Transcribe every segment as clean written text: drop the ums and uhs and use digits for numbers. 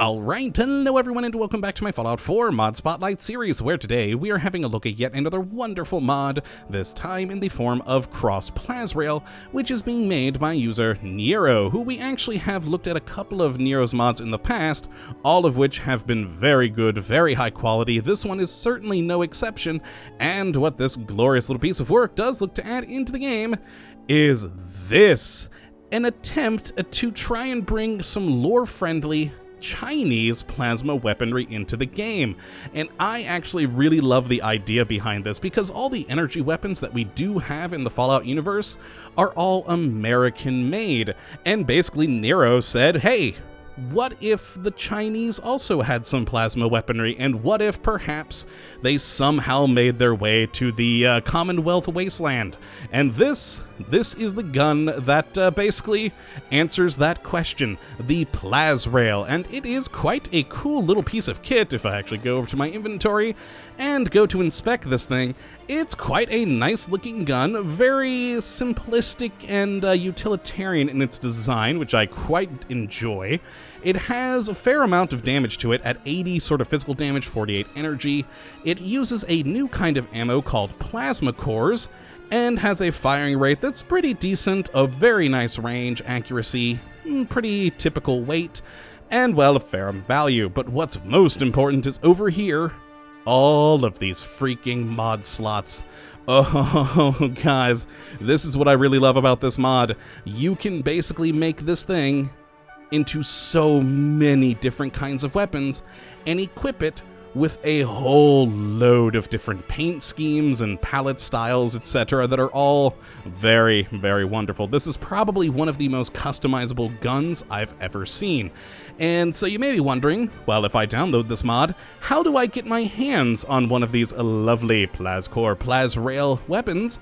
Alright, hello everyone and welcome back to my Fallout 4 Mod Spotlight series, where today we are having a look at yet another wonderful mod, this time in the form of CROSS PlasRail, which is being made by user Nero, who we actually have looked at a couple of Nero's mods in the past, all of which have been very good, very high quality. This one is certainly no exception, and what this glorious little piece of work does look to add into the game is this, an attempt to try and bring some lore-friendly Chinese plasma weaponry into the game. And I actually really love the idea behind this, because all the energy weapons that we do have in the Fallout universe are all American made. And basically Nero said, hey, what if the Chinese also had some plasma weaponry, and what if perhaps they somehow made their way to the Commonwealth wasteland? And this is the gun that basically answers that question, the PlasRail, and it is quite a cool little piece of kit. If I actually go over to my inventory and go to inspect this thing, it's quite a nice looking gun, very simplistic and utilitarian in its design, which I quite enjoy. It has a fair amount of damage to it at 80 sort of physical damage, 48 energy. It uses a new kind of ammo called plasma cores, and has a firing rate that's pretty decent, a very nice range, accuracy, pretty typical weight, and well, a fair value. But what's most important is over here, all of these freaking mod slots. Oh, guys, this is what I really love about this mod. You can basically make this thing into so many different kinds of weapons and equip it with a whole load of different paint schemes and palette styles, etc., that are all very, very wonderful. This is probably one of the most customizable guns I've ever seen. And so you may be wondering, well, if I download this mod, how do I get my hands on one of these lovely PlasRail weapons?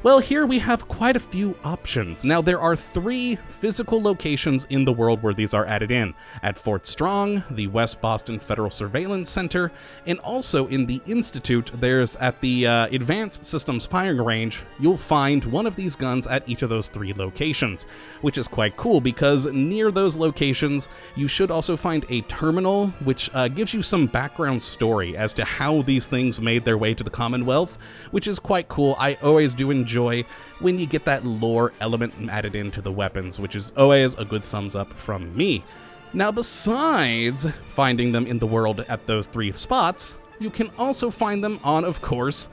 Well, here we have quite a few options. Now, there are 3 physical locations in the world where these are added in. At Fort Strong, the West Boston Federal Surveillance Center, and also in the Institute, there's at the Advanced Systems Firing Range, you'll find one of these guns at each of those 3 locations, which is quite cool because near those locations, you should also find a terminal, which gives you some background story as to how these things made their way to the Commonwealth, which is quite cool. I always do enjoy when you get that lore element added into the weapons, which is always a good thumbs up from me. Now, besides finding them in the world at those 3 spots, you can also find them on, of course,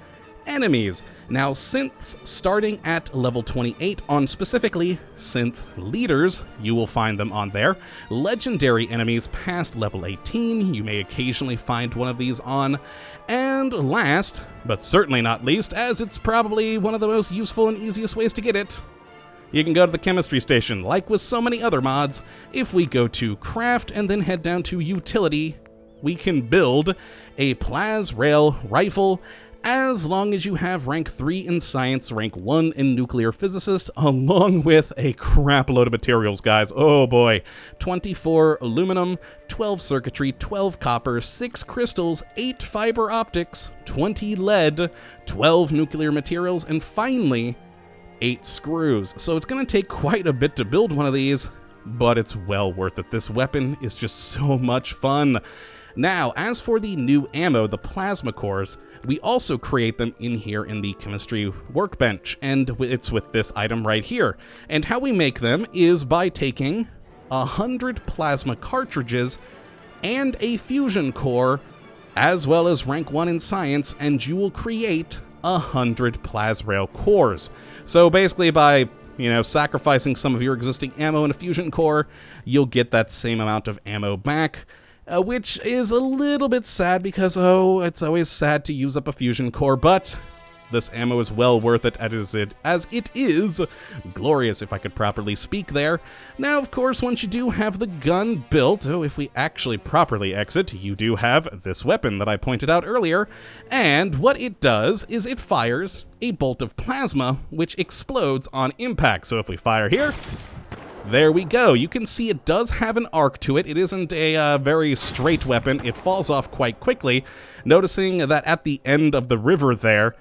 enemies. Now, synths starting at level 28 on specifically synth leaders, you will find them on there. Legendary enemies past level 18, you may occasionally find one of these on. And last, but certainly not least, as it's probably one of the most useful and easiest ways to get it, you can go to the chemistry station. Like with so many other mods, if we go to craft and then head down to utility, we can build a PlasRail rifle, as long as you have rank 3 in science, rank 1 in nuclear physicist, along with a crap load of materials, guys. Oh boy. 24 aluminum, 12 circuitry, 12 copper, 6 crystals, 8 fiber optics, 20 lead, 12 nuclear materials, and finally, 8 screws. So it's going to take quite a bit to build one of these, but it's well worth it. This weapon is just so much fun. Now, as for the new ammo, the plasma cores, we also create them in here in the chemistry workbench, and it's with this item right here. And how we make them is by taking 100 plasma cartridges and a fusion core, as well as rank 1 in science, and you will create 100 PlasRail cores. So basically by sacrificing some of your existing ammo in a fusion core, you'll get that same amount of ammo back. Which is a little bit sad because, it's always sad to use up a fusion core, but this ammo is well worth it as it is glorious, if I could properly speak there. Now, of course, once you do have the gun built, if we actually properly exit, you do have this weapon that I pointed out earlier, and what it does is it fires a bolt of plasma, which explodes on impact. So if we fire here, there we go. You can see it does have an arc to it. It isn't a very straight weapon. It falls off quite quickly, noticing that at the end of the river there,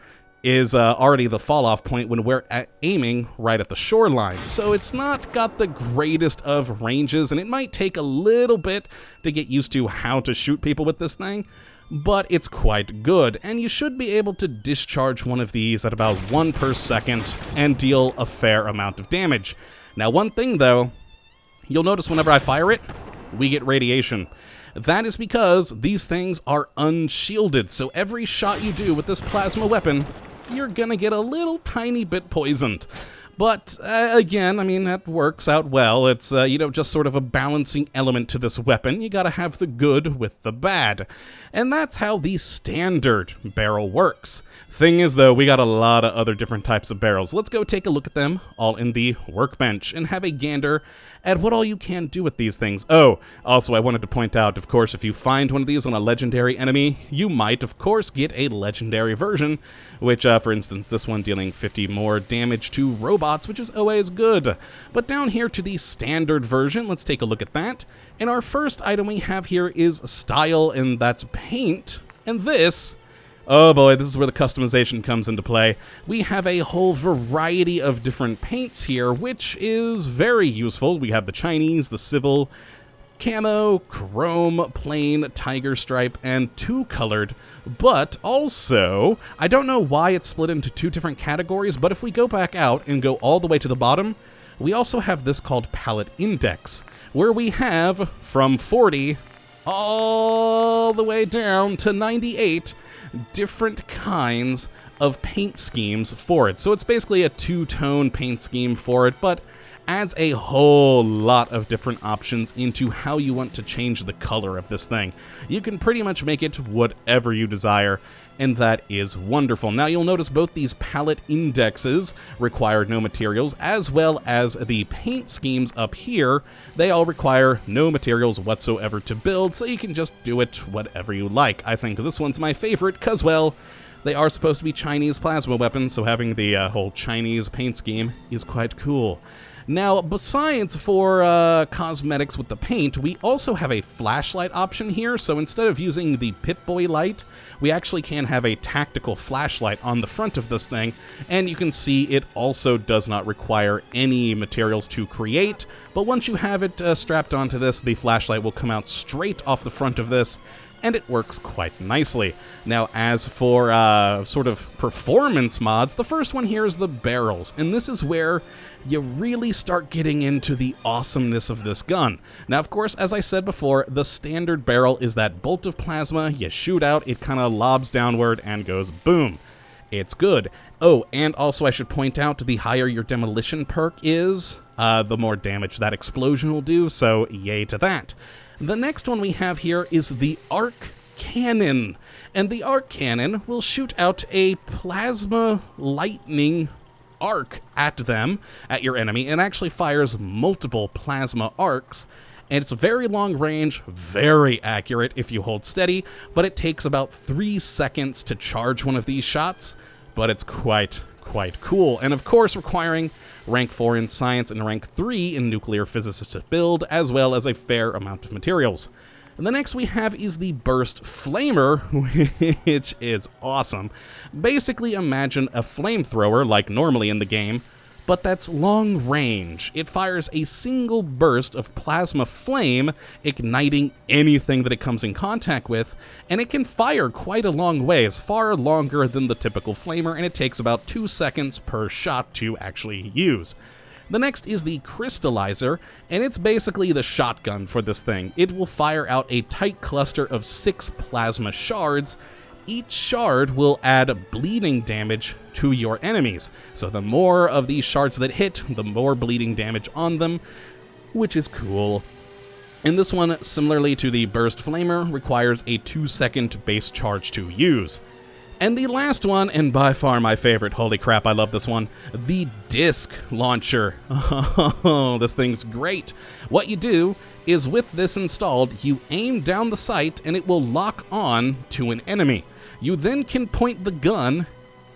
is already the fall-off point when we're aiming right at the shoreline. So it's not got the greatest of ranges, and it might take a little bit to get used to how to shoot people with this thing, but it's quite good, and you should be able to discharge one of these at about 1 per second and deal a fair amount of damage. Now, one thing, though, you'll notice whenever I fire it, we get radiation. That is because these things are unshielded, so every shot you do with this plasma weapon, you're gonna get a little tiny bit poisoned. But, again, I mean, that works out well. It's, just sort of a balancing element to this weapon. You gotta have the good with the bad. And that's how the standard barrel works. Thing is, though, we got a lot of other different types of barrels. Let's go take a look at them all in the workbench and have a gander at what all you can do with these things. Oh, also I wanted to point out, of course, if you find one of these on a legendary enemy, you might, of course, get a legendary version, which, for instance, this one dealing 50 more damage to robots, which is always good. But down here to the standard version, let's take a look at that. And our first item we have here is style, and that's paint. And this, oh boy, this is where the customization comes into play. We have a whole variety of different paints here, which is very useful. We have the Chinese, the civil, camo, chrome, plain, tiger stripe, and two-colored. But also, I don't know why it's split into 2 different categories, but if we go back out and go all the way to the bottom, we also have this called Pallet Index, where we have from 40 all the way down to 98 different kinds of paint schemes for it. So it's basically a 2-tone paint scheme for it, but adds a whole lot of different options into how you want to change the color of this thing. You can pretty much make it whatever you desire, and that is wonderful. Now you'll notice both these palette indexes require no materials, as well as the paint schemes up here. They all require no materials whatsoever to build, so you can just do it whatever you like. I think this one's my favorite because, well, they are supposed to be Chinese plasma weapons, so having the whole Chinese paint scheme is quite cool. Now, besides for cosmetics with the paint, we also have a flashlight option here, so instead of using the Pip-Boy light, we actually can have a tactical flashlight on the front of this thing, and you can see it also does not require any materials to create, but once you have it strapped onto this, the flashlight will come out straight off the front of this, and it works quite nicely. Now, as for sort of performance mods, the first one here is the barrels, and this is where you really start getting into the awesomeness of this gun. Now, of course, as I said before, the standard barrel is that bolt of plasma, you shoot out, it kind of lobs downward and goes boom. It's good. Oh, and also I should point out, the higher your demolition perk is, the more damage that explosion will do, so yay to that. The next one we have here is the arc cannon, and the arc cannon will shoot out a plasma lightning arc at them, at your enemy, and actually fires multiple plasma arcs, and it's very long range, very accurate if you hold steady, but it takes about 3 seconds to charge one of these shots, but it's quite cool, and of course requiring rank 4 in science and rank 3 in nuclear physics to build, as well as a fair amount of materials. And the next we have is the Burst Flamer, which is awesome. Basically imagine a flamethrower like normally in the game, but that's long range. It fires a single burst of plasma flame, igniting anything that it comes in contact with, and it can fire quite a long ways, far longer than the typical flamer, and it takes about 2 seconds per shot to actually use. The next is the Crystallizer, and it's basically the shotgun for this thing. It will fire out a tight cluster of 6 plasma shards. Each shard will add bleeding damage to your enemies. So the more of these shards that hit, the more bleeding damage on them, which is cool. And this one, similarly to the Burst Flamer, requires a 2-second base charge to use. And the last one, and by far my favorite, holy crap, I love this one, the Disc Launcher. Oh, this thing's great. What you do is with this installed, you aim down the sight and it will lock on to an enemy. You then can point the gun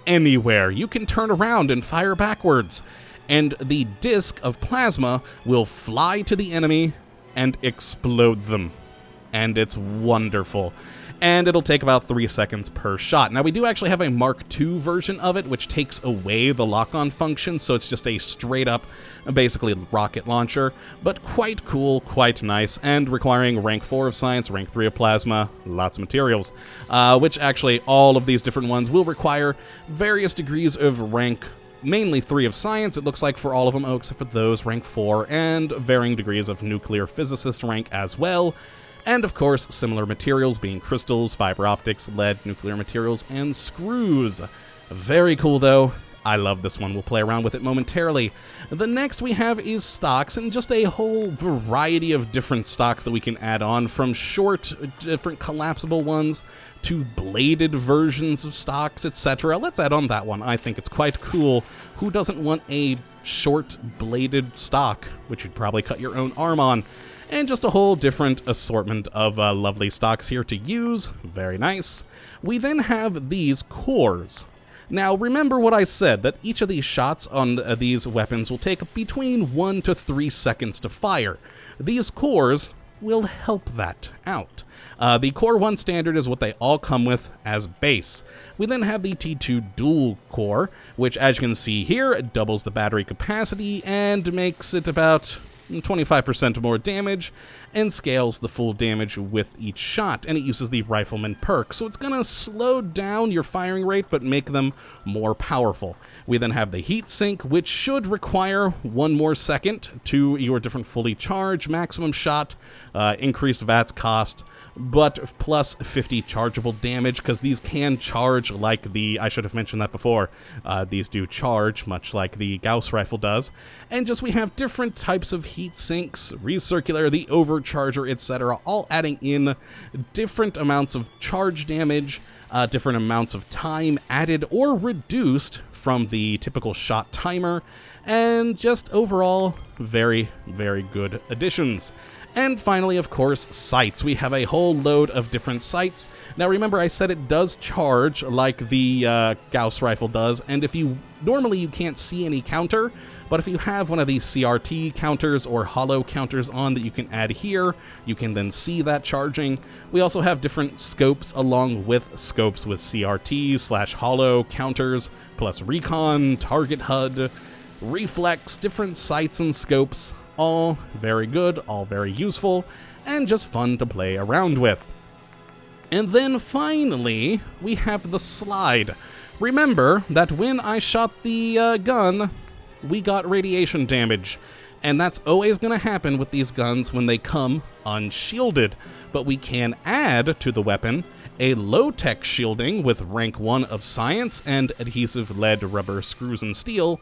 anywhere. You can turn around and fire backwards. And the disc of plasma will fly to the enemy and explode them. And it's wonderful. and it'll take about 3 seconds per shot. Now, we do actually have a Mark II version of it, which takes away the lock-on function, so it's just a straight-up, basically, rocket launcher, but quite cool, quite nice, and requiring rank 4 of science, rank 3 of plasma, lots of materials, which actually all of these different ones will require various degrees of rank, mainly 3 of science, it looks like, for all of them, except for those, rank 4, and varying degrees of nuclear physicist rank as well. And of course, similar materials being crystals, fiber optics, lead, nuclear materials, and screws. Very cool though. I love this one. We'll play around with it momentarily. The next we have is stocks, and just a whole variety of different stocks that we can add on, from short, different collapsible ones, to bladed versions of stocks, etc. Let's add on that one. I think it's quite cool. Who doesn't want a short bladed stock, which you'd probably cut your own arm on? And just a whole different assortment of lovely stocks here to use. Very nice. We then have these cores. Now, remember what I said, that each of these shots on these weapons will take between 1 to 3 seconds to fire. These cores will help that out. The Core 1 standard is what they all come with as base. We then have the T2 dual core, which, as you can see here, doubles the battery capacity and makes it about 25% more damage, and scales the full damage with each shot, and it uses the Rifleman perk, so it's gonna slow down your firing rate but make them more powerful. We then have the heat sink, which should require 1 more second to your different fully charged maximum shot, increased VATS cost, but plus 50 chargeable damage, because these can charge like the, I should have mentioned that before, these do charge much like the Gauss rifle does. And just we have different types of heat sinks, recircular, the overcharger, etc., all adding in different amounts of charge damage, different amounts of time added or reduced from the typical shot timer, and just overall very, very good additions. And finally, of course, sights. We have a whole load of different sights. Now remember, I said it does charge like the Gauss rifle does, and if you normally you can't see any counter, but if you have one of these CRT counters or hollow counters on that you can add here, you can then see that charging. We also have different scopes along with scopes with CRT/hollow counters, plus recon, target HUD, reflex, different sights and scopes. All very good, all very useful, and just fun to play around with. And then finally, we have the slide. Remember that when I shot the gun, we got radiation damage, and that's always going to happen with these guns when they come unshielded. But we can add to the weapon a low-tech shielding with rank 1 of science and adhesive lead, rubber, screws, and steel,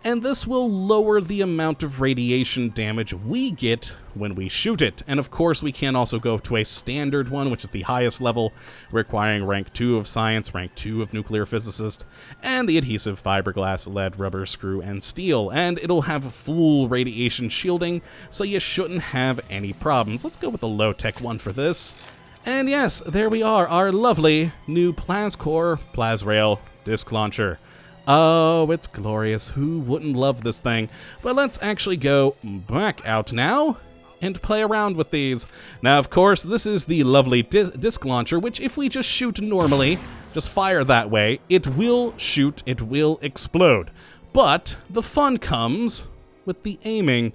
and this will lower the amount of radiation damage we get when we shoot it. And of course, we can also go to a standard one, which is the highest level, requiring rank 2 of science, rank 2 of nuclear physicist, and the adhesive fiberglass, lead, rubber, screw, and steel. And it'll have full radiation shielding, so you shouldn't have any problems. Let's go with the low-tech one for this. And yes, there we are, our lovely new PlasCore PlasRail disc launcher. Oh, it's glorious. Who wouldn't love this thing? But let's actually go back out now and play around with these. Now, of course, this is the lovely disc launcher, which if we just shoot normally, just fire that way, it will shoot, it will explode. But the fun comes with the aiming.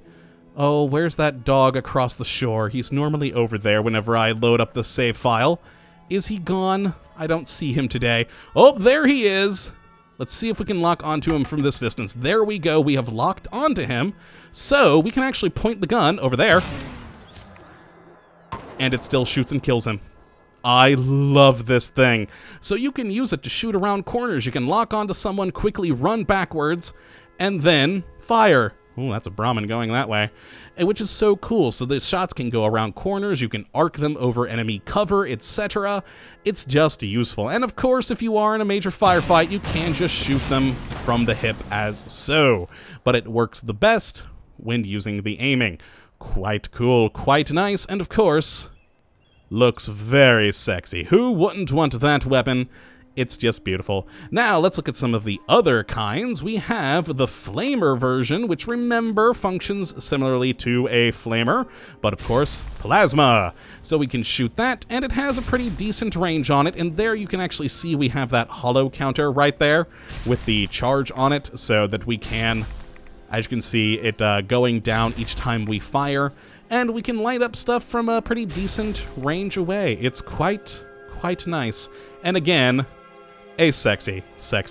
Oh, where's that dog across the shore? He's normally over there whenever I load up the save file. Is he gone? I don't see him today. Oh, there he is. Let's see if we can lock onto him from this distance. There we go. We have locked onto him. So we can actually point the gun over there. And it still shoots and kills him. I love this thing. So you can use it to shoot around corners. You can lock onto someone, quickly run backwards, and then fire. Ooh, that's a Brahmin going that way. Which is so cool. So the shots can go around corners, you can arc them over enemy cover, etc. It's just useful. And of course, if you are in a major firefight, you can just shoot them from the hip as so. But it works the best when using the aiming. Quite cool, quite nice, and of course, looks very sexy. Who wouldn't want that weapon It's just beautiful. Now, let's look at some of the other kinds. We have the flamer version, which, remember, functions similarly to a flamer, but of course, plasma. So we can shoot that, and it has a pretty decent range on it, and there you can actually see we have that hollow counter right there with the charge on it, so that we can, as you can see, it going down each time we fire, and we can light up stuff from a pretty decent range away. It's quite nice. And again, a sexy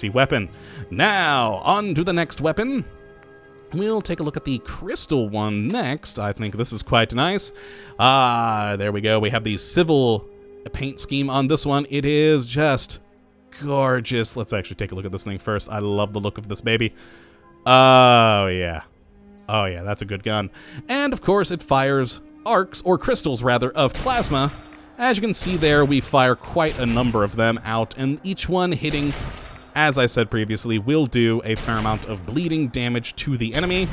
weapon. Now, on to the next weapon. We'll take a look at the crystal one next. I think this is quite nice. There we go. We have the civil paint scheme on this one. It is just gorgeous. Let's actually take a look at this thing first. I love the look of this baby. Oh, yeah. Oh, yeah, that's a good gun. And, of course, it fires arcs, or crystals, rather, of plasma. As you can see there, we fire quite a number of them out, and each one hitting, as I said previously, will do a fair amount of bleeding damage to the enemy.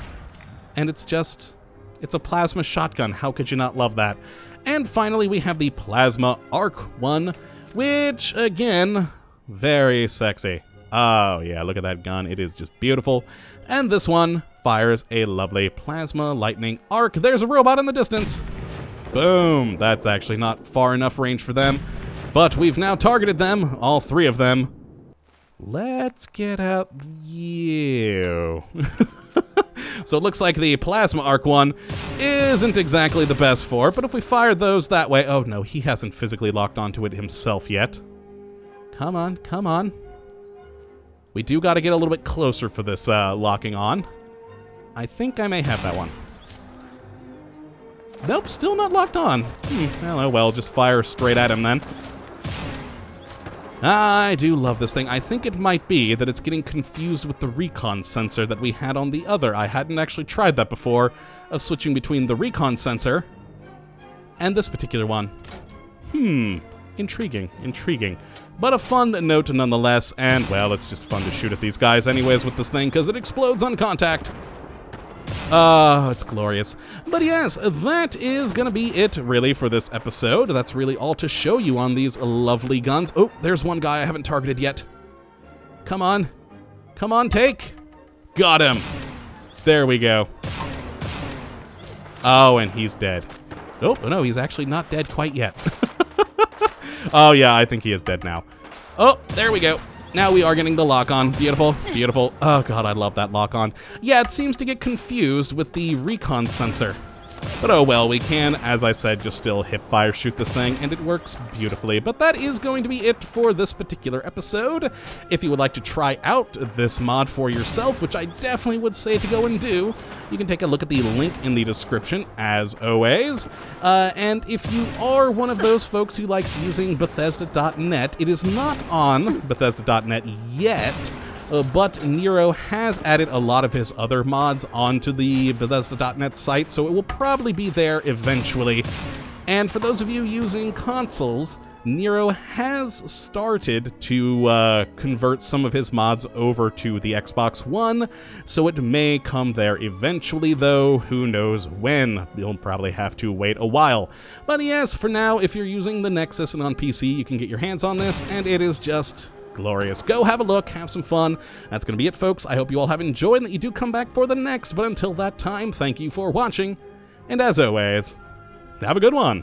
And it's a plasma shotgun. How could you not love that? And finally, we have the plasma arc one, which, again, very sexy. Oh, yeah, look at that gun. It is just beautiful. And this one fires a lovely plasma lightning arc. There's a robot in the distance. Boom! That's actually not far enough range for them, but we've now targeted them, all three of them. Let's get out you. So it looks like the plasma arc one isn't exactly the best for it, but if we fire those that way... Oh no, he hasn't physically locked onto it himself yet. Come on, come on. We do got to get a little bit closer for this locking on. I think I may have that one. Nope, still not locked on. Well, oh well, just fire straight at him then. I do love this thing. I think it might be that it's getting confused with the recon sensor that we had on the other. I hadn't actually tried that before, of switching between the recon sensor and this particular one. Intriguing, intriguing. But a fun note nonetheless, and, well, it's just fun to shoot at these guys anyways with this thing, because it explodes on contact. Oh, it's glorious. But yes, that is gonna be it, really, for this episode. That's really all to show you on these lovely guns. Oh, there's one guy I haven't targeted yet. Come on. Come on, take. Got him. There we go. Oh, and he's dead. Oh, no, he's actually not dead quite yet. Oh, yeah, I think he is dead now. Oh, there we go. Now we are getting the lock-on. Beautiful, beautiful. Oh, God, I love that lock-on. Yeah, it seems to get confused with the recon sensor. But oh well, we can, as I said, just still hip-fire shoot this thing, and it works beautifully. But that is going to be it for this particular episode. If you would like to try out this mod for yourself, which I definitely would say to go and do, you can take a look at the link in the description, as always. And if you are one of those folks who likes using Bethesda.net, it is not on Bethesda.net yet, but Nero has added a lot of his other mods onto the Bethesda.net site, so it will probably be there eventually. And for those of you using consoles, Nero has started to convert some of his mods over to the Xbox One, so it may come there eventually, though who knows when. You'll probably have to wait a while. But yes, for now, if you're using the Nexus and on PC, you can get your hands on this, and it is just glorious. Go have a look, have some fun. That's going to be it, folks. I hope you all have enjoyed and that you do come back for the next, but until that time, thank you for watching, and as always, have a good one.